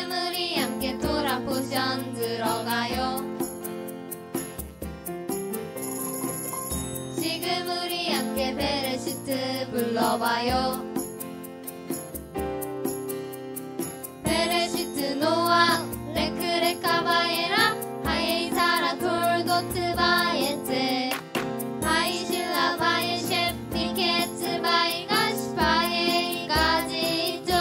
지금 우리 함께 토라 포션 들어가요. 지금 우리 함께 베레시트 불러봐요. 베레시트 노아 레크레카바에라 하예이사라 톨도트 바예트 바이실라 바이셰프 니케츠 바이가시 바예이가지죠.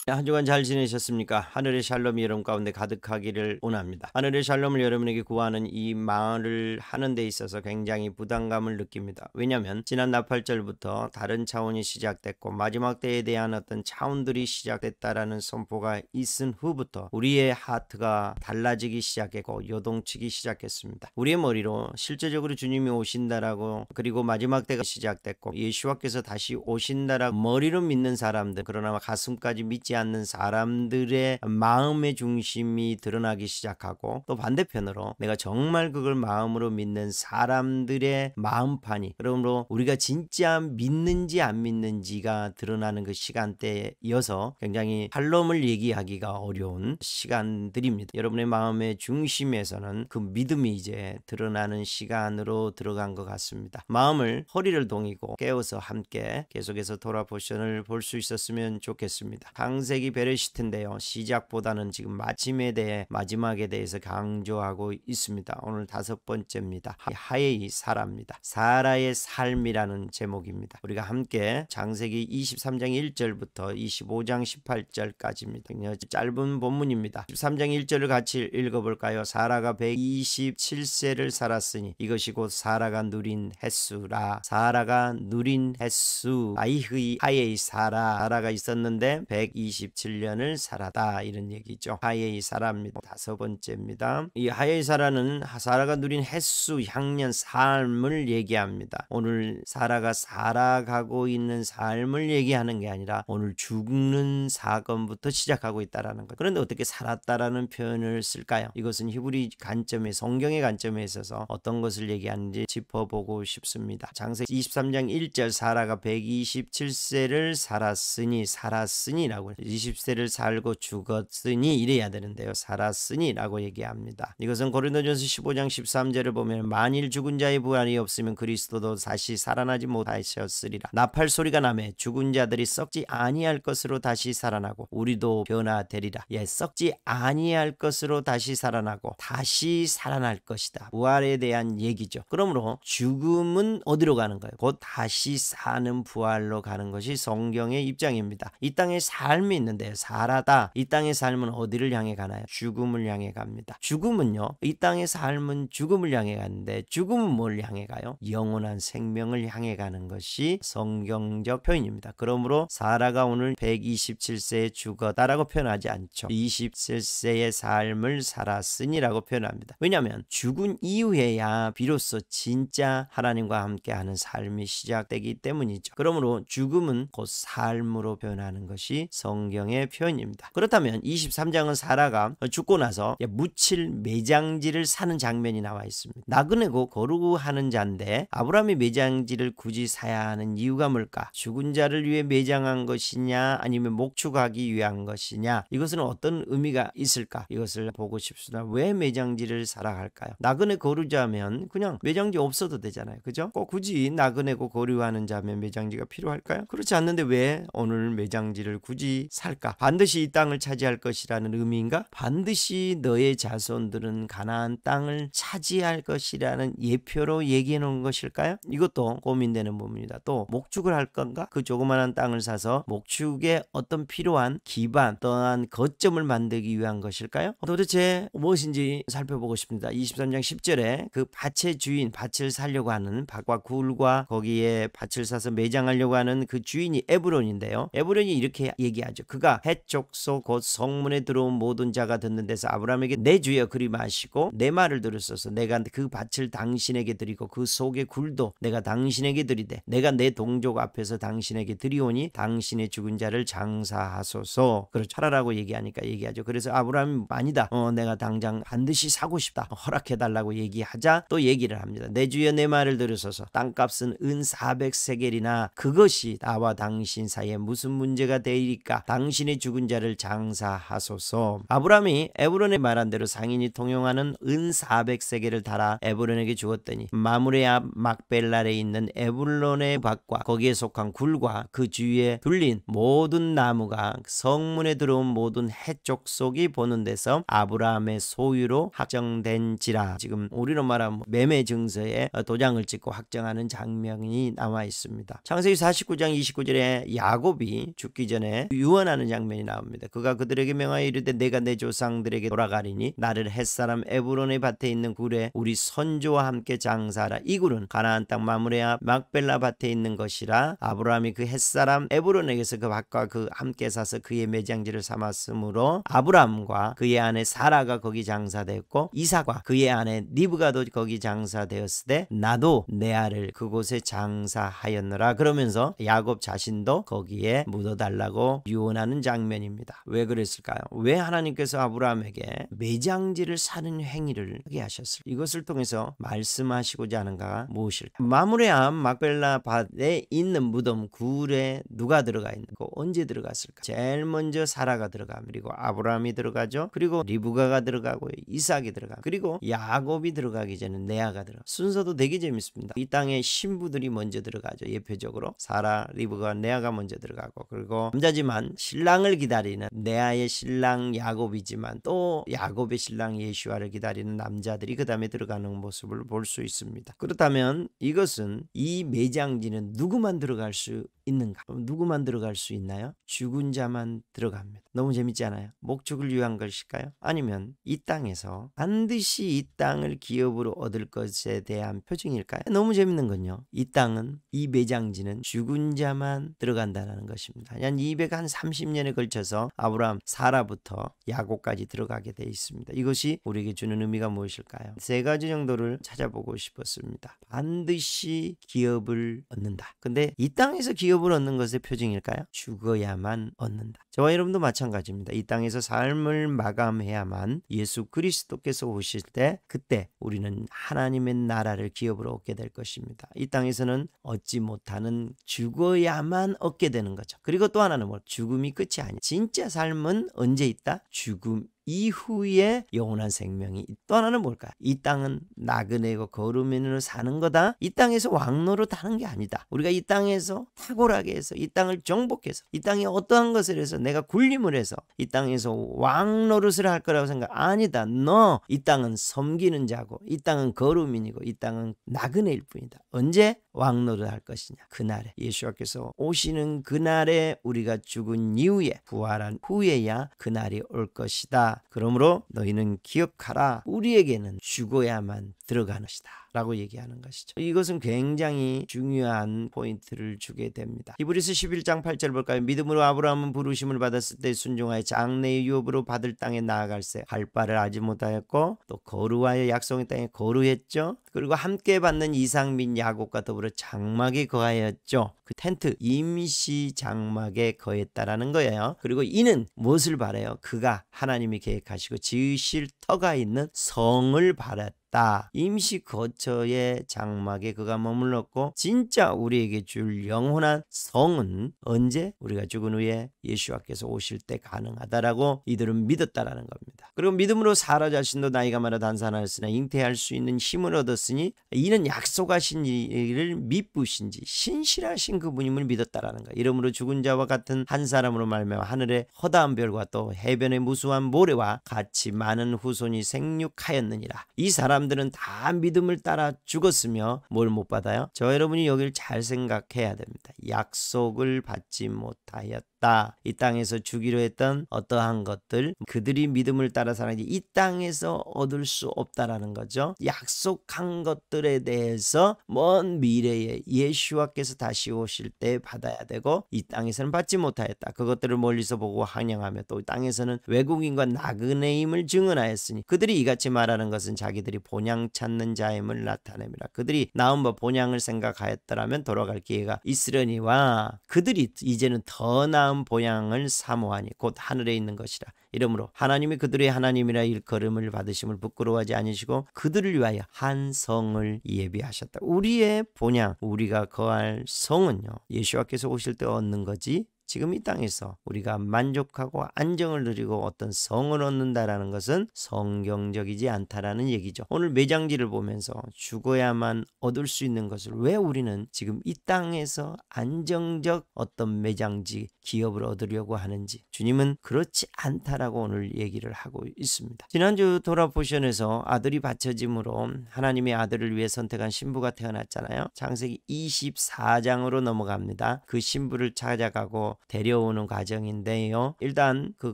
한 주간 잘 지내셨습니까? 하늘의 샬롬이 여러분 가운데 가득하기를 원합니다. 하늘의 샬롬을 여러분에게 구하는 이 말을 하는 데 있어서 굉장히 부담감을 느낍니다. 왜냐하면 지난 나팔절부터 다른 차원이 시작됐고 마지막 때에 대한 어떤 차원들이 시작됐다라는 선포가 있은 후부터 우리의 하트가 달라지기 시작했고 요동치기 시작했습니다. 우리의 머리로 실제적으로 주님이 오신다라고, 그리고 마지막 때가 시작됐고 예수와께서 다시 오신다라고 머리로 믿는 사람들, 그러나 가슴까지 믿지 않는 사람들의 마음의 중심이 드러나기 시작하고, 또 반대편으로 내가 정말 그걸 마음으로 믿는 사람들의 마음판이, 그러므로 우리가 진짜 믿는지 안 믿는지가 드러나는 그 시간대여서 굉장히 샬롬을 얘기하기가 어려운 시간들입니다. 여러분의 마음의 중심에서는 그 믿음이 이제 드러나는 시간으로 들어간 것 같습니다. 마음을, 허리를 동이고 깨어서 함께 계속해서 토라 포션을 볼 수 있었으면 좋겠습니다. 창세기 베레시트인데요, 시작보다는 지금 마침에 대해, 마지막에 대해서 강조하고 있습니다. 오늘 5번째입니다. 하예이 사라입니다. 사라의 삶이라는 제목입니다. 우리가 함께 창세기 23장 1절부터 25장 18절까지입니다. 짧은 본문입니다. 13장 1절을 같이 읽어볼까요? 사라가 127세를 살았으니 이것이 곧 사라가 누린 횟수라. 사라가 누린 횟수, 아이흐이 하예이 사라가 있었는데 127년을 살았다, 이런 얘기죠. 하예이 사라입니다. 5번째입니다. 이 하예이 사라는 사라가 누린 횟수, 향년, 삶을 얘기합니다. 오늘 사라가 살아가고 있는 삶을 얘기하는 게 아니라 오늘 죽는 사건부터 시작하고 있다라는 것. 그런데 어떻게 살았다라는 표현을 쓸까요? 이것은 히브리 관점에, 성경의 관점에 있어서 어떤 것을 얘기하는지 짚어보고 싶습니다. 창세기 23장 1절, 사라가 127세를 살았으니라고 20세를 살고 죽었으니 이래야 되는데요, 살았으니라고 얘기합니다. 이것은 고린도전서 15장 13절을 보면 만일 죽은 자의 부활이 없으면 그리스도도 다시 살아나지 못하셨으리라. 나팔 소리가 나매 죽은 자들이 썩지 아니할 것으로 다시 살아나고 우리도 변화되리라. 썩지 아니할 것으로 다시 살아나고 다시 살아날 것이다. 부활에 대한 얘기죠. 그러므로 죽음은 어디로 가는 거예요? 곧 다시 사는 부활로 가는 것이 성경의 입장입니다. 이 땅에 삶이 있는데 살아다, 이 땅의 삶은 어디를 향해 가나요? 죽음을 향해 갑니다. 죽음은요, 이 땅의 삶은 죽음을 향해 가는데 죽음은 뭘 향해 가요? 영원한 생명을 향해 가는 것이 성경적 표현입니다. 그러므로 사라가 오늘 127세에 죽었다라고 표현하지 않죠. 27세의 삶을 살았으니라고 표현합니다. 왜냐하면 죽은 이후에야 비로소 진짜 하나님과 함께하는 삶이 시작되기 때문이죠. 그러므로 죽음은 곧 삶으로 변하는 것이 성경의 표현입니다. 그렇다면 23장은 사라가 죽고 나서 묻힐 매장지를 사는 장면이 나와 있습니다. 나그네고 거루하는 자인데 아브라함이 매장지를 굳이 사야 하는 이유가 뭘까? 죽은 자를 위해 매장한 것이냐, 아니면 목축하기 위한 것이냐, 이것은 어떤 의미가 있을까? 이것을 보고 싶습니다. 왜 매장지를 사라 할까요? 나그네 거루자면 그냥 매장지 없어도 되잖아요, 그죠? 꼭 굳이 나그네고 거루하는 자면 매장지가 필요할까요? 그렇지 않는데 왜 오늘 매장지를 굳이 살까? 반드시 이 땅을 차지할 것이라는 의미인가? 반드시 너의 자손들은 가나안 땅을 차지할 것이라는 예표로 얘기해 놓은 것일까요? 이것도 고민되는 부분입니다. 또 목축을 할 건가? 그 조그마한 땅을 사서 목축에 어떤 필요한 기반, 또한 거점을 만들기 위한 것일까요? 도대체 무엇인지 살펴보고 싶습니다. 23장 10절에 그 밭의 주인, 밭을 사려고 하는, 밭과 굴과 거기에 밭을 사서 매장하려고 하는 그 주인이 에브론인데요, 에브론이 이렇게 얘기하죠. 그가 헷족속 곧 성문에 들어온 모든 자가 듣는 데서 아브라함에게 내 주여 그리 마시고 내 말을 들으소서. 내가 그 밭을 당신에게 드리고 그 속의 굴도 내가 당신에게 드리되 내가 내 동족 앞에서 당신에게 드리오니 당신의 죽은 자를 장사하소서. 그렇죠. 하라라고 얘기하죠. 그래서 아브라함이 아니다, 내가 당장 반드시 사고 싶다, 허락해달라고 얘기하자 또 얘기를 합니다. 내 주여 내 말을 들으소서. 땅값은 은 400세겔이나 그것이 나와 당신 사이에 무슨 문제가 되리까? 당신의 죽은 자를 장사하소서. 아브라함이 에브론에 말한 대로 상인이 통용하는 은 400세겔을 달아 에브론에게 주었더니 마므레 앞 막벨랄에 있는 에브론의 밭과 거기에 속한 굴과 그 주위에 둘린 모든 나무가 성문에 들어온 모든 해족속이 보는 데서 아브라함의 소유로 확정된지라. 지금 우리로 말하면 매매 증서에 도장을 찍고 확정하는 장면이 나와 있습니다. 창세기 49장 29절에 야곱이 죽기 전에 유언하는 장면이 나옵니다. 그가 그들에게 명하여 이르되 내가 내 조상들에게 돌아가리니 나를 햇사람 에브론의 밭에 있는 굴에 우리 선조와 함께 장사하라. 이 굴은 가나안 땅 마므레 앞 막벨라 밭에 있는 것이라. 아브라함이 그 햇사람 에브론에게서 그 밭과 그 함께 사서 그의 매장지를 삼았으므로 아브라함과 그의 아내 사라가 거기 장사되었고 이삭과 그의 아내 리브가도 거기 장사되었으되 나도 내 알을 그곳에 장사하였노라. 그러면서 야곱 자신도 거기에 묻어달라고 유언하는 장면입니다. 왜 그랬을까요? 왜 하나님께서 아브라함에게 매장지를 사는 행위를 하게 하셨을까? 이것을 통해서 말씀하시고자 하는가 무엇일까? 마므레 앞 막벨라 밭에 있는 무덤 굴에 누가 들어가 있는고 언제 들어갔을까? 제일 먼저 사라가 들어가, 그리고 아브라함이 들어가죠. 그리고 리브가가 들어가고 이삭이 들어가, 그리고 야곱이 들어가기 전에 레아가 들어가. 순서도 되게 재밌습니다. 이 땅에 신부들이 먼저 들어가죠. 예표적으로 사라, 리브가, 레아가 먼저 들어가고, 그리고 남자지만 신랑을 기다리는 레아의 신랑 야곱이지만 또 야곱의 신랑 예수아를 기다리는 남자들이 그 다음에 들어가는 모습을 볼 수 있습니다. 그렇다면 이것은 이 매장지는 누구만 들어갈 수 있는가? 누구만 들어갈 수 있나요? 죽은 자만 들어갑니다. 너무 재밌지 않아요? 목축을 위한 것일까요? 아니면 이 땅에서 반드시 이 땅을 기업으로 얻을 것에 대한 표징일까요? 너무 재밌는 건요, 이 땅은, 이 매장지는 죽은 자만 들어간다는 것입니다. 한 230년에 걸쳐서 아브라함, 사라부터 야곱까지 들어가게 되어 있습니다. 이것이 우리에게 주는 의미가 무엇일까요? 세 가지 정도를 찾아보고 싶었습니다. 반드시 기업을 얻는다. 근데 이 땅에서 기업을 얻는 것의 표징일까요? 죽어야만 얻는다. 저와 여러분도 마찬가지입니다. 이 땅에서 삶을 마감해야만 예수 그리스도께서 오실 때, 그때 우리는 하나님의 나라를 기업으로 얻게 될 것입니다. 이 땅에서는 얻지 못하는 죽어야만 얻게 되는 거죠. 그리고 또 하나는 죽음이 끝이 아니에요. 진짜 삶은 언제 있다? 죽음 이후에 영원한 생명이. 또 하나는 뭘까요? 이 땅은 나그네고 거루민으로 사는 거다. 이 땅에서 왕노릇 하는 게 아니다. 우리가 이 땅에서 탁월하게 해서, 이 땅을 정복해서, 이 땅에 어떠한 것을 해서 내가 군림을 해서 이 땅에서 왕노릇을 할 거라고 생각 아니다. 너 이 땅은 섬기는 자고, 이 땅은 거루민이고, 이 땅은 나그네일 뿐이다. 언제 왕노릇 할 것이냐? 그날에, 예수께서 오시는 그날에, 우리가 죽은 이후에, 부활한 후에야 그날이 올 것이다. 그러므로 너희는 기억하라. 우리에게는 죽어야만 들어가는 것이다 라고 얘기하는 것이죠. 이것은 굉장히 중요한 포인트를 주게 됩니다. 히브리서 11장 8절 볼까요? 믿음으로 아브라함은 부르심을 받았을 때 순종하여 장래의 유업으로 받을 땅에 나아갈새 할 바를 알지 못하였고, 또 거루하여 약속의 땅에 거루했죠. 그리고 함께 받는 이삭 및 야곱과 더불어 장막에 거하였죠. 그 텐트, 임시 장막에 거했다라는 거예요. 그리고 이는 무엇을 바라요? 그가 하나님이 계획하시고 지으실 터가 있는 성을 바랐다. 임시 거처의 장막에 그가 머물렀고, 진짜 우리에게 줄 영원한 성은 언제? 우리가 죽은 후에 예수와께서 오실 때 가능하다라고 이들은 믿었다라는 겁니다. 그리고 믿음으로 사라 자신도 나이가 많아 단산하였으나 잉태할 수 있는 힘을 얻었으니 이는 약속하신 일을 미쁘신지 신실하신 그분임을 믿었다라는 거예요. 이러므로 죽은 자와 같은 한 사람으로 말미암아 하늘의 허다한 별과 또 해변의 무수한 모래와 같이 많은 후손이 생육하였느니라. 이 사람들은 다 믿음을 따라 죽었으며 뭘 못 받아요? 저 여러분이 여기를 잘 생각해야 됩니다. 약속을 받지 못하였다. 이 땅에서 주기로 했던 어떠한 것들, 그들이 믿음을 따라 살아야지 이 땅에서 얻을 수 없다라는 거죠. 약속한 것들에 대해서 먼 미래에 예수와께서 다시 오실 때 받아야 되고, 이 땅에서는 받지 못하였다. 그것들을 멀리서 보고 환영하며 또 땅에서는 외국인과 나그네임을 증언하였으니 그들이 이같이 말하는 것은 자기들이 본향 찾는 자임을 나타냅니다. 그들이 나은 바 본향을 생각하였더라면 돌아갈 기회가 있으려니와 그들이 이제는 더 나은 본향을 사모하니 곧 하늘에 있는 것이라. 이러므로 하나님이 그들의 하나님이라 일컬음을 받으심을 부끄러워하지 않으시고 그들을 위하여 한 성을 예비하셨다. 우리의 본향, 우리가 거할 성은요, 예수와께서 오실 때 얻는 거지 지금 이 땅에서 우리가 만족하고 안정을 누리고 어떤 성을 얻는다라는 것은 성경적이지 않다라는 얘기죠. 오늘 매장지를 보면서 죽어야만 얻을 수 있는 것을 왜 우리는 지금 이 땅에서 안정적 어떤 매장지 기업을 얻으려고 하는지, 주님은 그렇지 않다라고 오늘 얘기를 하고 있습니다. 지난주 도라포션에서 아들이 바쳐짐으로 하나님의 아들을 위해 선택한 신부가 태어났잖아요. 창세기 24장으로 넘어갑니다. 그 신부를 찾아가고 데려오는 과정인데요. 일단 그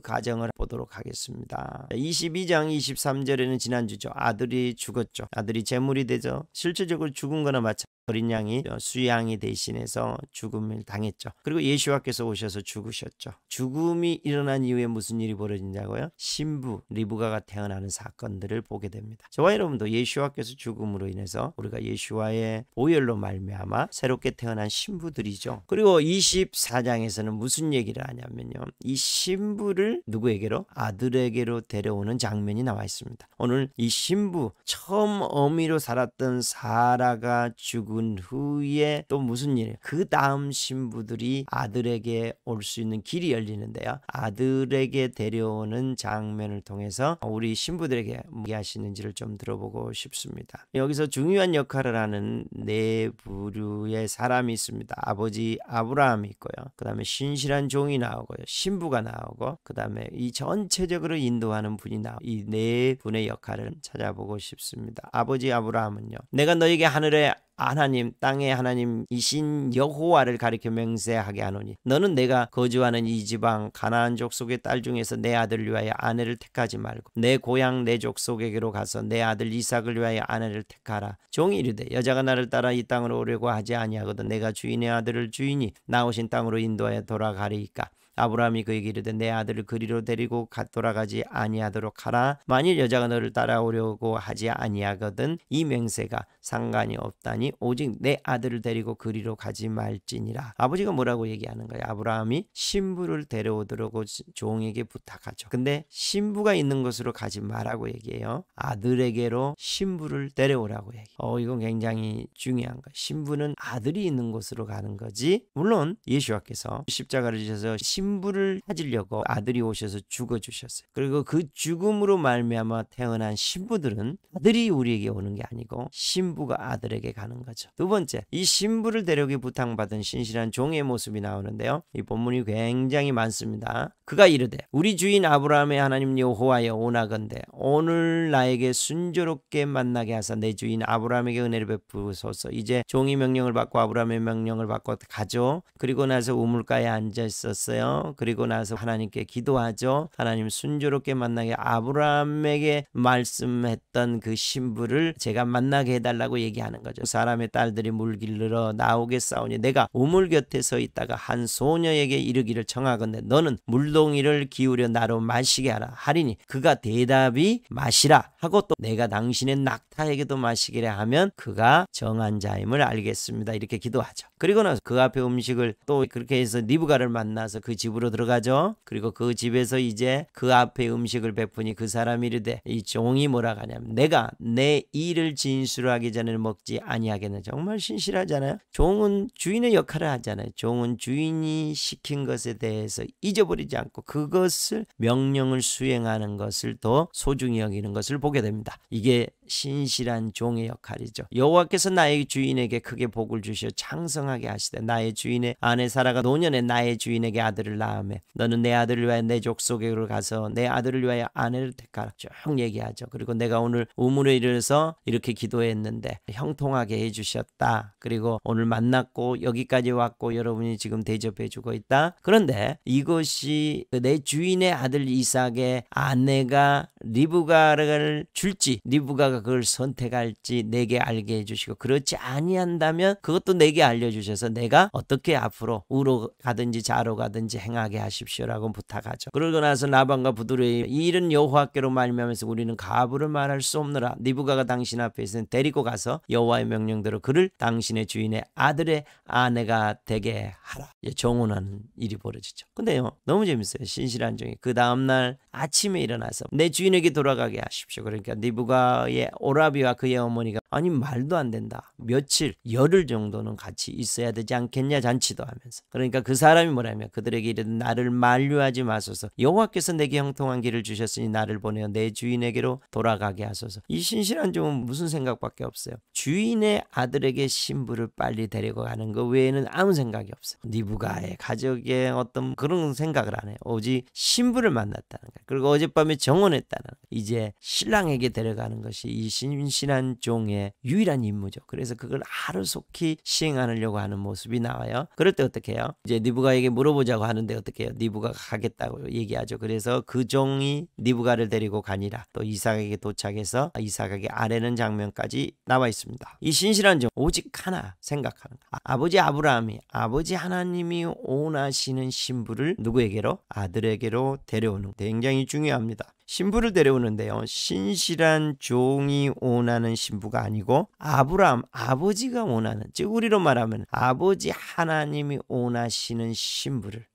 과정을 보도록 하겠습니다. 22장 23절에는 지난주죠. 아들이 죽었죠. 아들이 제물이 되죠. 실질적으로 죽은 거나 마찬가지로 어린 양이 수양이 대신해서 죽음을 당했죠. 그리고 예수와께서 오셔서 죽으셨죠. 죽음이 일어난 이후에 무슨 일이 벌어지냐고요? 신부 리브가가 태어나는 사건들을 보게 됩니다. 저와 여러분도 예수와께서 죽음으로 인해서 우리가 예수와의 보혈로 말미암아 새롭게 태어난 신부들이죠. 그리고 24장에서는 무슨 얘기를 하냐면요, 이 신부를 누구에게로? 아들에게로 데려오는 장면이 나와 있습니다. 오늘 이 신부, 처음 어미로 살았던 사라가 죽은 후에 또 무슨 일이에요? 그 다음 신부들이 아들에게 올 수 있는 길이 열리는데요, 아들에게 데려오는 장면을 통해서 우리 신부들에게 무엇 하시는지를 좀 들어보고 싶습니다. 여기서 중요한 역할을 하는 네 부류의 사람이 있습니다. 아버지 아브라함이 있고요, 그 다음에 신실한 종이 나오고요, 신부가 나오고, 그 다음에 이 전체적으로 인도하는 분이 나오고, 이 네 분의 역할을 찾아보고 싶습니다. 아버지 아브라함은요, 내가 너에게 하늘의 하나님, 땅의 하나님이신 여호와를 가리켜 맹세하게 하노니 너는 내가 거주하는 이 지방 가나안 족속의 딸 중에서 내 아들을 위하여 아내를 택하지 말고 내 고향 내 족속에게로 가서 내 아들 이삭을 위하여 아내를 택하라. 종이 이르되 여자가 나를 따라 이 땅으로 오려고 하지 아니하거든 내가 주인의 아들을 주인이 나오신 땅으로 인도하여 돌아가리이까. 아브라함이 그에게 이르되 내 아들을 그리로 데리고 돌아가지 아니하도록 하라. 만일 여자가 너를 따라오려고 하지 아니하거든 이 맹세가 상관이 없다니 오직 내 아들을 데리고 그리로 가지 말지니라. 아버지가 뭐라고 얘기하는 거예요? 아브라함이 신부를 데려오도록 종에게 부탁하죠. 근데 신부가 있는 곳으로 가지 말라고 얘기해요. 아들에게로 신부를 데려오라고 얘기해요. 이건 굉장히 중요한 거예요. 신부는 아들이 있는 곳으로 가는 거지. 물론 예수와께서 십자가를 지셔서 신부를 찾으려고 아들이 오셔서 죽어주셨어요. 그리고 그 죽음으로 말미암아 태어난 신부들은 아들이 우리에게 오는 게 아니고 신부가 아들에게 가는 거죠. 두 번째, 이 신부를 데려오기 부탁받은 신실한 종의 모습이 나오는데요, 이 본문이 굉장히 많습니다. 그가 이르되 우리 주인 아브라함의 하나님 여호와여 오나건대 오늘 나에게 순조롭게 만나게 하사 내 주인 아브라함에게 은혜를 베푸소서. 이제 종이 명령을 받고 아브라함의 명령을 받고 가죠. 그리고 나서 우물가에 앉아 있었어요. 그리고 나서 하나님께 기도하죠. 하나님 순조롭게 만나게 아브라함에게 말씀했던 그 신부를 제가 만나게 해달라고 얘기하는 거죠. 사람의 딸들이 물길르러 나오겠사오니 내가 우물 곁에 서 있다가 한 소녀에게 이르기를 청하건대 너는 물동이를 기울여 나로 마시게 하라 하리니 그가 대답이 마시라 하고 또 내가 당신의 낙타에게도 마시기래 하면 그가 정한 자임을 알겠습니다. 이렇게 기도하죠. 그리고 나서 그 앞에 음식을 또 그렇게 해서 리브가를 만나서 그 집으로 들어가죠. 그리고 그 집에서 이제 그 앞에 음식을 베푸니 그 사람이 이르되 이 종이 뭐라 하냐면 내가 내 일을 진술하기 전에 먹지 아니하겠느냐. 정말 신실하잖아요. 종은 주인의 역할을 하잖아요. 종은 주인이 시킨 것에 대해서 잊어버리지 않고 그것을 명령을 수행하는 것을 더 소중히 여기는 것을 보게 됩니다. 이게 신실한 종의 역할이죠. 여호와께서 나의 주인에게 크게 복을 주시어 창성하게 하시되 나의 주인의 아내 사라가 노년에 나의 주인에게 아들을 낳으매 너는 내 아들을 위하여 내 족속에게로 가서 내 아들을 위하여 아내를 택하라. 쭉 얘기하죠. 그리고 내가 오늘 우물에 이르러서 이렇게 기도했는데 형통하게 해주셨다. 그리고 오늘 만났고 여기까지 왔고 여러분이 지금 대접해주고 있다. 그런데 이것이 내 주인의 아들 이삭의 아내가 리브가를 줄지 리브가가 그걸 선택할지 내게 알게 해주시고 그렇지 아니한다면 그것도 내게 알려주셔서 내가 어떻게 앞으로 우로 가든지 좌로 가든지 행하게 하십시오라고 부탁하죠. 그러고 나서 라반과 부두레의 이 일은 여호와께로 말미암아서 우리는 가부를 말할 수 없노라. 니브가가 당신 앞에 있으니 데리고 가서 여호와의 명령대로 그를 당신의 주인의 아들의 아내가 되게 하라. 정혼하는 일이 벌어지죠. 근데요, 너무 재밌어요. 신실한 종이 그 다음날 아침에 일어나서 내 주인에게 돌아가게 하십시오. 그러니까 니브가의 오라비와 그의 어머니가 아니 말도 안 된다. 며칠 열흘 정도는 같이 있어야 되지 않겠냐 잔치도 하면서. 그러니까 그 사람이 뭐라면 그들에게 이르되 나를 만류하지 마소서. 여호와께서 내게 형통한 길을 주셨으니 나를 보내어 내 주인에게로 돌아가게 하소서. 이 신실한 종은 무슨 생각밖에 없어요. 주인의 아들에게 신부를 빨리 데리고 가는 것 외에는 아무 생각이 없어요. 니브가의 가족의 어떤 그런 생각을 안 해요. 오직 신부를 만났다는 거예요. 그리고 어젯밤에 정혼했다는 거예요. 이제 신랑에게 데려가는 것이 이 신실한 종의 유일한 임무죠. 그래서 그걸 하루속히 시행하려고 하는 모습이 나와요. 그럴 때 어떻게 해요? 이제 니브가에게 물어보자고 하는데 어떻게 해요? 니브가가 가겠다고 얘기하죠. 그래서 그 종이 니브가를 데리고 가니라. 또 이삭에게 도착해서 이삭에게 아뢰는 장면까지 나와 있습니다. 이 신실한 종 오직 하나 생각하는 거. 아버지 아브라함이 아버지 하나님이 원하시는 신부를 누구에게로? 아들에게로 데려오는 거 굉장히 중요합니다. 신부를 데려오는데요. 신실한 종이 원하는 신부가 아니고 아브라함 아버지가 원하는, 즉 우리로 말하면 아버지 하나님이 원하시는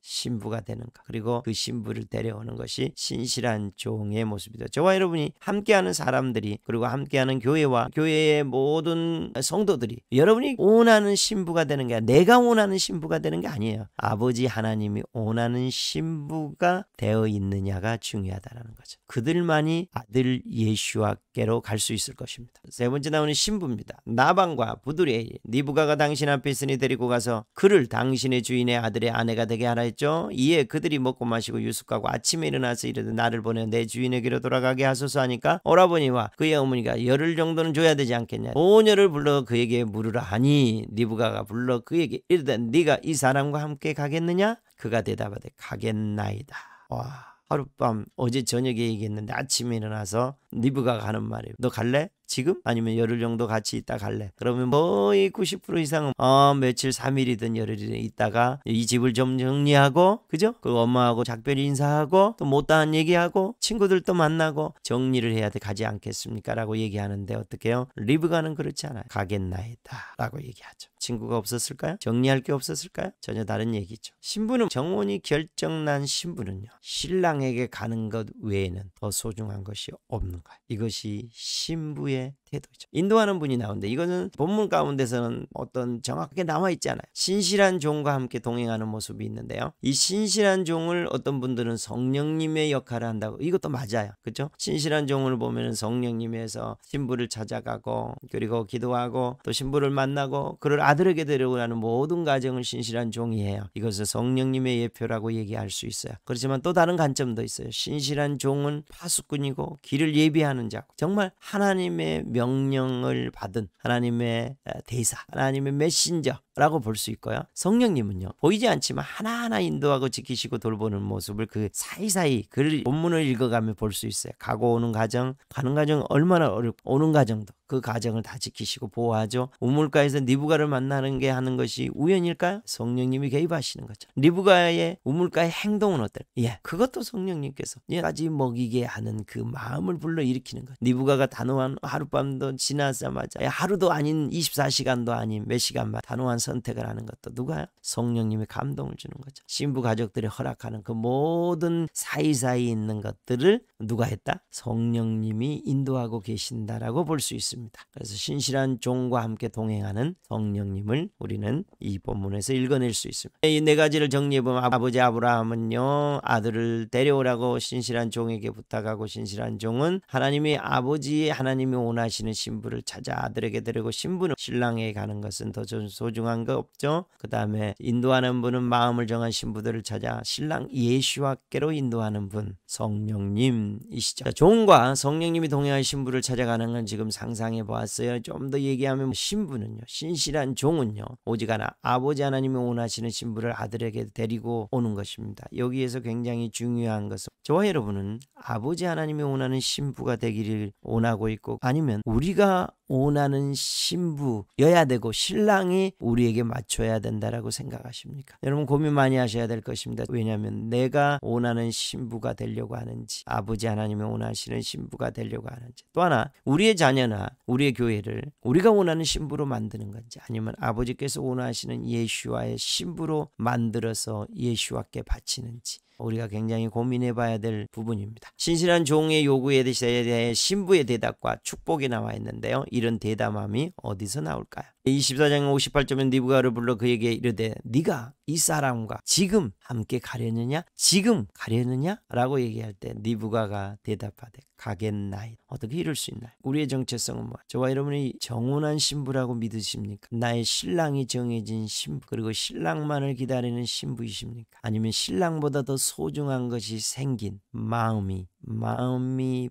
신부가 되는가. 그리고 그 신부를 데려오는 것이 신실한 종의 모습이다. 저와 여러분이 함께하는 사람들이 그리고 함께하는 교회와 교회의 모든 성도들이 여러분이 원하는 신부가 되는 게 아니라 내가 원하는 신부가 되는 게 아니에요. 아버지 하나님이 원하는 신부가 되어 있느냐가 중요하다는 거죠. 그들만이 아들 예수와께로 갈 수 있을 것입니다. 세 번째 나오는 신부입니다. 나방과 부두레 니브가가 당신 앞에 있으니 데리고 가서 그를 당신의 주인의 아들의 아내가 되게 하라 했죠. 이에 그들이 먹고 마시고 유숙하고 아침에 일어나서 이르되 나를 보내 내 주인에게로 돌아가게 하소서 하니까 오라버니와 그의 어머니가 열흘 정도는 줘야 되지 않겠냐. 소녀를 불러 그에게 물으라 하니 니브가가 불러 그에게 이르되 네가 이 사람과 함께 가겠느냐? 그가 대답하되 가겠나이다. 와, 하룻밤 어제 저녁에 얘기했는데 아침에 일어나서 니브가가 하는 말이에요. 너 갈래? 지금? 아니면 열흘 정도 같이 있다 갈래? 그러면 거의 90% 이상은 며칠 3일이든 열흘이든 있다가 이 집을 좀 정리하고, 그죠? 그 엄마하고 작별 인사하고 또 못다한 얘기하고 친구들도 만나고 정리를 해야 돼 가지 않겠습니까? 라고 얘기하는데 어떻게 해요? 리브가는 그렇지 않아요. 가겠나이다 라고 얘기하죠. 친구가 없었을까요? 정리할 게 없었을까요? 전혀 다른 얘기죠. 신부는 정혼이 결정난 신부는요, 신랑에게 가는 것 외에는 더 소중한 것이 없는 거예요. 이것이 신부의 태도죠. 인도하는 분이 나오는데 이거는 본문 가운데서는 어떤 정확하게 나와 있지 않아요. 신실한 종과 함께 동행하는 모습이 있는데요. 이 신실한 종을 어떤 분들은 성령님의 역할을 한다고, 이것도 맞아요. 그렇죠? 신실한 종을 보면 성령님에서 신부를 찾아가고 그리고 기도하고 또 신부를 만나고 그를 아들에게 데려가는 모든 과정을 신실한 종이 해요. 이것을 성령님의 예표라고 얘기할 수 있어요. 그렇지만 또 다른 관점도 있어요. 신실한 종은 파수꾼이고 길을 예비하는 자, 정말 하나님의 명령을 받은 하나님의 대사, 하나님의 메신저라고 볼 수 있고요. 성령님은요, 보이지 않지만 하나하나 인도하고 지키시고 돌보는 모습을 그 사이사이 그 본문을 읽어가며 볼 수 있어요. 가고 오는 과정, 가는 과정 얼마나 어렵고 오는 과정도 그 과정을 다 지키시고 보호하죠. 우물가에서 니브가를 만나는 게 하는 것이 우연일까요? 성령님이 개입하시는 거죠. 니브가의 우물가의 행동은 어떨까요? 예, 그것도 성령님께서 얘까지 먹이게 하는 그 마음을 불러일으키는 거죠. 니브가가 단호한 하룻밤도 지나자마자 하루도 아닌 24시간도 아닌 몇 시간만 단호한 선택을 하는 것도 누가요? 성령님의 감동을 주는 거죠. 신부 가족들이 허락하는 그 모든 사이사이 있는 것들을 누가 했다? 성령님이 인도하고 계신다라고 볼 수 있습니다. 그래서 신실한 종과 함께 동행하는 성령님을 우리는 이 본문에서 읽어낼 수 있습니다. 이 네 가지를 정리해보면 아버지 아브라함은요, 아들을 데려오라고 신실한 종에게 부탁하고 신실한 종은 하나님이 아버지의 하나님이 원하시는 신부를 찾아 아들에게 데리고 신부는 신랑에게 가는 것은 더 소중한 거 없죠. 그 다음에 인도하는 분은 마음을 정한 신부들을 찾아 신랑 예수와께로 인도하는 분 성령님이시죠. 종과 성령님이 동행한 신부를 찾아가는 건 지금 상상해 보았어요. 좀 더 얘기하면 신부는요, 신실한 종은요, 오직 하나 아버지 하나님이 원하시는 신부를 아들에게 데리고 오는 것입니다. 여기에서 굉장히 중요한 것은 저와 여러분은 아버지 하나님이 원하는 신부가 되기를 원하고 있고 아니면 우리가 원하는 신부여야 되고 신랑이 우리의 우리에게 맞춰야 된다라고 생각하십니까? 여러분 고민 많이 하셔야 될 것입니다. 왜냐하면 내가 원하는 신부가 되려고 하는지, 아버지 하나님이 원하시는 신부가 되려고 하는지, 또 하나 우리의 자녀나 우리의 교회를 우리가 원하는 신부로 만드는 건지, 아니면 아버지께서 원하시는 예수와의 신부로 만들어서 예수와께 바치는지, 우리가 굉장히 고민해 봐야 될 부분입니다. 신실한 종의 요구에 대해 신부의 대답과 축복이 나와 있는데요. 이런 대담함이 어디서 나올까요? 24장 58절에 니브가를 불러 그에게 이르되 네가 이 사람과 지금 함께 가려느냐? 지금 가려느냐? 라고 얘기할 때 니브가가 대답하되 가겠나이다. 어떻게 이럴 수 있나요? 우리의 정체성은 뭐야? 저와 여러분이 정혼한 신부라고 믿으십니까? 나의 신랑이 정해진 신부, 그리고 신랑만을 기다리는 신부이십니까? 아니면 신랑보다 더 소중한 것이 생긴 마음이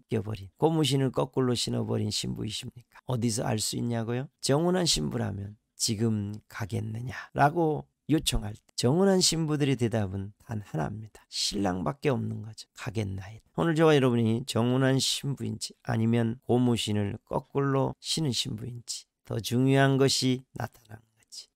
껴버린, 고무신을 거꾸로 신어버린 신부이십니까? 어디서 알 수 있냐고요? 정혼한 신부라면 지금 가겠느냐라고 요청할 때 정혼한 신부들의 대답은 단 하나입니다. 신랑밖에 없는 거죠. 가겠나이다. 오늘 저와 여러분이 정혼한 신부인지 아니면 고무신을 거꾸로 신은 신부인지 더 중요한 것이 나타납니다.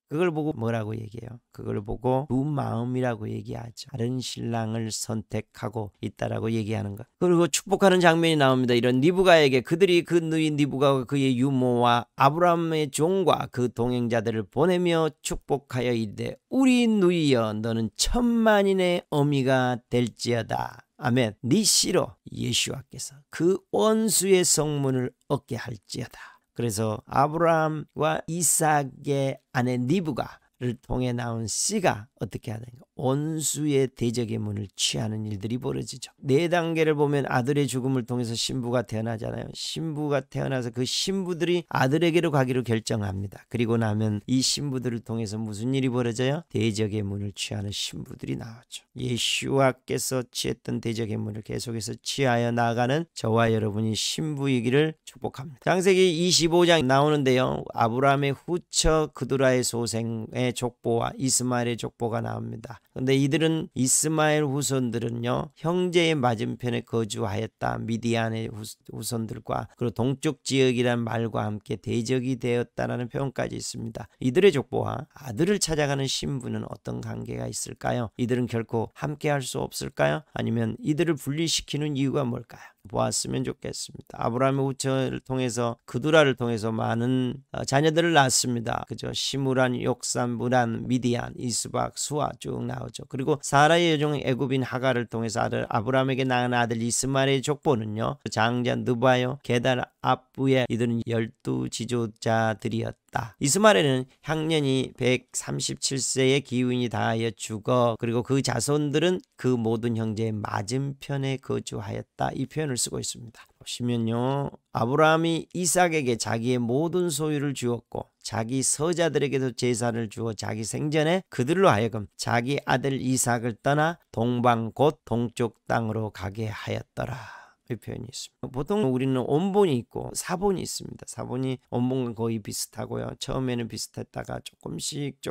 그걸 보고 뭐라고 얘기해요? 그걸 보고 두 마음이라고 얘기하죠. 다른 신랑을 선택하고 있다라고 얘기하는 것. 그리고 축복하는 장면이 나옵니다. 이런 니브가에게 그들이 그 누이 니브가와 그의 유모와 아브라함의 종과 그 동행자들을 보내며 축복하여 이르되 우리 누이여 너는 천만인의 어미가 될지어다. 아멘. 네 씨로 예수와께서 그 원수의 성문을 얻게 할지어다. 그래서 아브라함과 이삭의 아내 니브가를 통해 나온 씨가 어떻게 하는가? 원수의 대적의 문을 취하는 일들이 벌어지죠. 4단계를 보면 아들의 죽음을 통해서 신부가 태어나잖아요. 신부가 태어나서 그 신부들이 아들에게로 가기로 결정합니다. 그리고 나면 이 신부들을 통해서 무슨 일이 벌어져요? 대적의 문을 취하는 신부들이 나왔죠. 예수와께서 취했던 대적의 문을 계속해서 취하여 나아가는 저와 여러분이 신부이기를 축복합니다. 창세기 25장 나오는데요. 아브라함의 후처 그두라의 소생의 족보와 이스마엘의 족보가 나옵니다. 그런데 이들은 이스마엘 후손들은요, 형제의 맞은편에 거주하였다. 미디안의 후손들과 그리고 동쪽 지역이란 말과 함께 대적이 되었다라는 표현까지 있습니다. 이들의 족보와 아들을 찾아가는 신부는 어떤 관계가 있을까요? 이들은 결코 함께 할 수 없을까요? 아니면 이들을 분리시키는 이유가 뭘까요? 보았으면 좋겠습니다. 아브라함의 후처를 통해서 그두라를 통해서 많은 자녀들을 낳았습니다. 그죠? 시므란, 욕산, 무란, 미디안, 이스박, 수아 쭉 나오죠. 그리고 사라의 여종 애굽인 하가를 통해서 아브라함에게 낳은 아들 이스마엘의 족보는요, 장자 느바요, 게달, 압부의 이들은 12지도자들이었다. 이스마엘은 향년이 137세의 기후인이 다하여 죽어 그리고 그 자손들은 그 모든 형제의 맞은편에 거주하였다. 이 표현을 쓰고 있습니다. 보시면요, 아브라함이 이삭에게 자기의 모든 소유를 주었고 자기 서자들에게도 제사를 주어 자기 생전에 그들로 하여금 자기 아들 이삭을 떠나 동방 곧 동쪽 땅으로 가게 하였더라. 이 표현이 있습니다. 보통 우리는 온본이 있고 사본이 있습니다. 사본이 온본과 거의 비슷하고요. 처음에는 비슷했다가 조금씩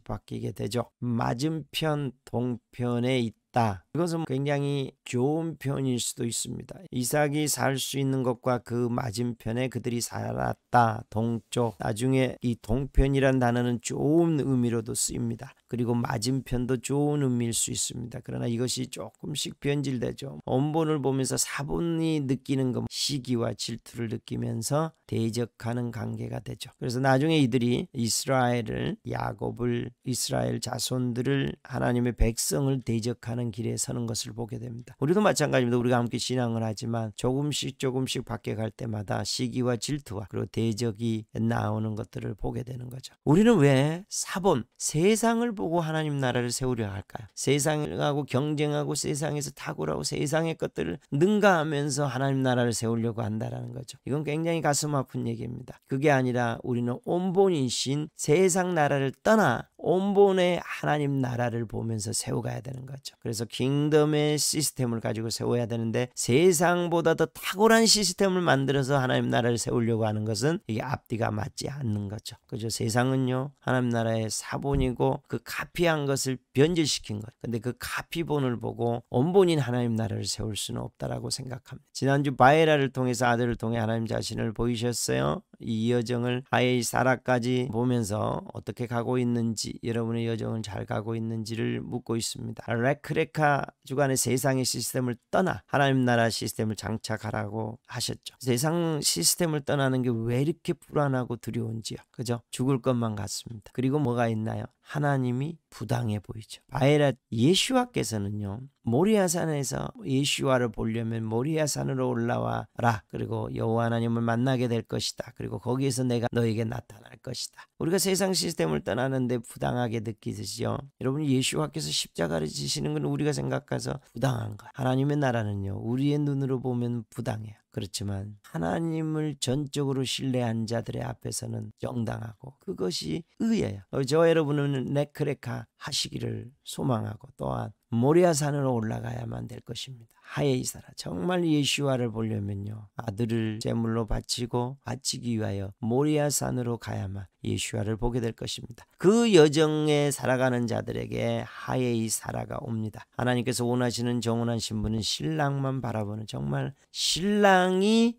바뀌게 되죠. 맞은편 동편에 있다. 이것은 굉장히 좋은 표현일 수도 있습니다. 이삭이 살 수 있는 것과 그 맞은편에 그들이 살았다. 동쪽. 나중에 이 동편이란 단어는 좋은 의미로도 쓰입니다. 그리고 맞은편도 좋은 의미일 수 있습니다. 그러나 이것이 조금씩 변질되죠. 원본을 보면서 사본이 느끼는 것, 시기와 질투를 느끼면서 대적하는 관계가 되죠. 그래서 나중에 이들이 이스라엘을, 야곱을, 이스라엘 자손들을, 하나님의 백성을 대적하는 길에 서는 것을 보게 됩니다. 우리도 마찬가지입니다. 우리가 함께 신앙을 하지만 조금씩 바뀌어갈 때마다 시기와 질투와 그리고 대적이 나오는 것들을 보게 되는 거죠. 우리는 왜 사본, 세상을 보고 하나님 나라를 세우려 할까요? 세상하고 경쟁하고 세상에서 탁월하고 세상의 것들을 능가하면서 하나님 나라를 세우려고 한다는 거죠. 이건 굉장히 가슴 아픈 얘기입니다. 그게 아니라 우리는 온본이신 세상 나라를 떠나 온본의 하나님 나라를 보면서 세워가야 되는 거죠. 그래서 킹덤의 시스템을 가지고 세워야 되는데 세상보다 더 탁월한 시스템을 만들어서 하나님 나라를 세우려고 하는 것은 이게 앞뒤가 맞지 않는 거죠. 그죠? 세상은요, 하나님 나라의 사본이고 그 카피한 것을 변질시킨 것. 근데 그 카피본을 보고 온본인 하나님 나라를 세울 수는 없다라고 생각합니다. 지난주 바에라를 통해서 아들을 통해 하나님 자신을 보이셨어요. 이 여정을 하에이 사라까지 보면서 어떻게 가고 있는지, 여러분의 여정은 잘 가고 있는지를 묻고 있습니다. 레크레카 주간의 세상의 시스템을 떠나 하나님 나라 시스템을 장착하라고 하셨죠. 세상 시스템을 떠나는 게 왜 이렇게 불안하고 두려운지요. 그죠? 죽을 것만 같습니다. 그리고 뭐가 있나요? 하나님이 부당해 보이죠. 바에라 예슈아께서는요, 모리아산에서 예슈아를 보려면 모리아산으로 올라와라. 그리고 여호와 하나님을 만나게 될 것이다. 그리고 거기에서 내가 너에게 나타날 것이다. 우리가 세상 시스템을 떠나는데 부당하게 느끼시죠? 여러분, 예슈아께서 십자가를 지시는 건 우리가 생각해서 부당한 거야. 하나님의 나라는요, 우리의 눈으로 보면 부당해요. 그렇지만 하나님을 전적으로 신뢰한 자들의 앞에서는 정당하고 그것이 의예요. 저 여러분은 레크레카 하시기를 소망하고 또한 모리아산으로 올라가야만 될 것입니다. 하에이 사라. 정말 예슈아를 보려면요, 아들을 제물로 바치기 위하여 모리아산으로 가야만 예슈아를 보게 될 것입니다. 그 여정에 살아가는 자들에게 하에이 사라가 옵니다. 하나님께서 원하시는 정혼한 신부는 신랑만 바라보는, 정말 신랑이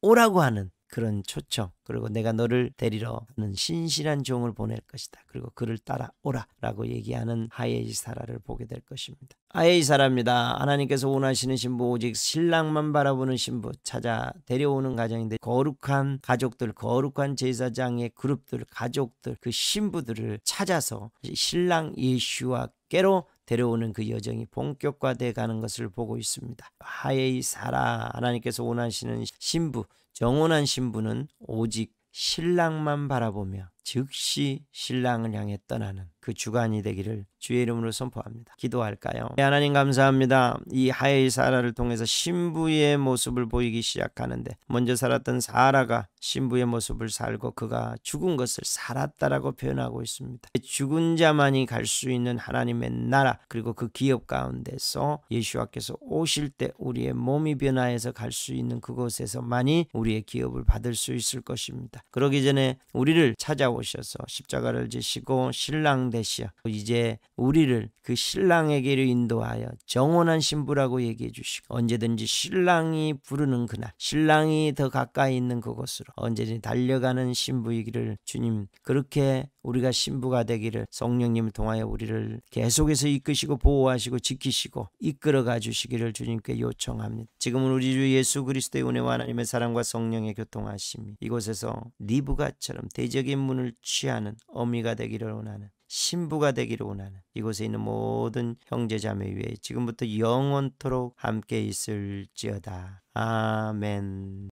오라고 하는 그런 초청, 그리고 내가 너를 데리러 하는 신실한 종을 보낼 것이다. 그리고 그를 따라오라 라고 얘기하는 하에이 사라를 보게 될 것입니다. 하에이 사라입니다. 하나님께서 원하시는 신부, 오직 신랑만 바라보는 신부 찾아 데려오는 가정인데, 거룩한 가족들, 거룩한 제사장의 그룹들, 가족들, 그 신부들을 찾아서 신랑 예슈아께로 데려오는 그 여정이 본격화돼 가는 것을 보고 있습니다. 하에이 사라, 하나님께서 원하시는 신부, 정혼한 신부는 오직 신랑만 바라보며 즉시 신랑을 향해 떠나는 그 주간이 되기를 주의 이름으로 선포합니다. 기도할까요? 하나님 감사합니다. 이 하에이 사라를 통해서 신부의 모습을 보이기 시작하는데, 먼저 살았던 사라가 신부의 모습을 살고 그가 죽은 것을 살았다라고 표현하고 있습니다. 죽은 자만이 갈 수 있는 하나님의 나라, 그리고 그 기업 가운데서 예수와께서 오실 때 우리의 몸이 변화해서 갈 수 있는 그곳에서만이 우리의 기업을 받을 수 있을 것입니다. 그러기 전에 우리를 찾아오셔서 십자가를 지시고 신랑 되시어 이제 우리를 그 신랑에게로 인도하여 정혼한 신부라고 얘기해 주시고, 언제든지 신랑이 부르는 그날, 신랑이 더 가까이 있는 그곳으로 언제든지 달려가는 신부이기를, 주님, 그렇게 우리가 신부가 되기를 성령님을 통하여 우리를 계속해서 이끄시고 보호하시고 지키시고 이끌어가 주시기를 주님께 요청합니다. 지금은 우리 주 예수 그리스도의 은혜와 하나님의 사랑과 성령의 교통하심이 이곳에서 리브가처럼 대적인 문을 취하는 어미가 되기를 원하는, 신부가 되기를 원하는 이곳에 있는 모든 형제자매 위에 지금부터 영원토록 함께 있을지어다. 아멘.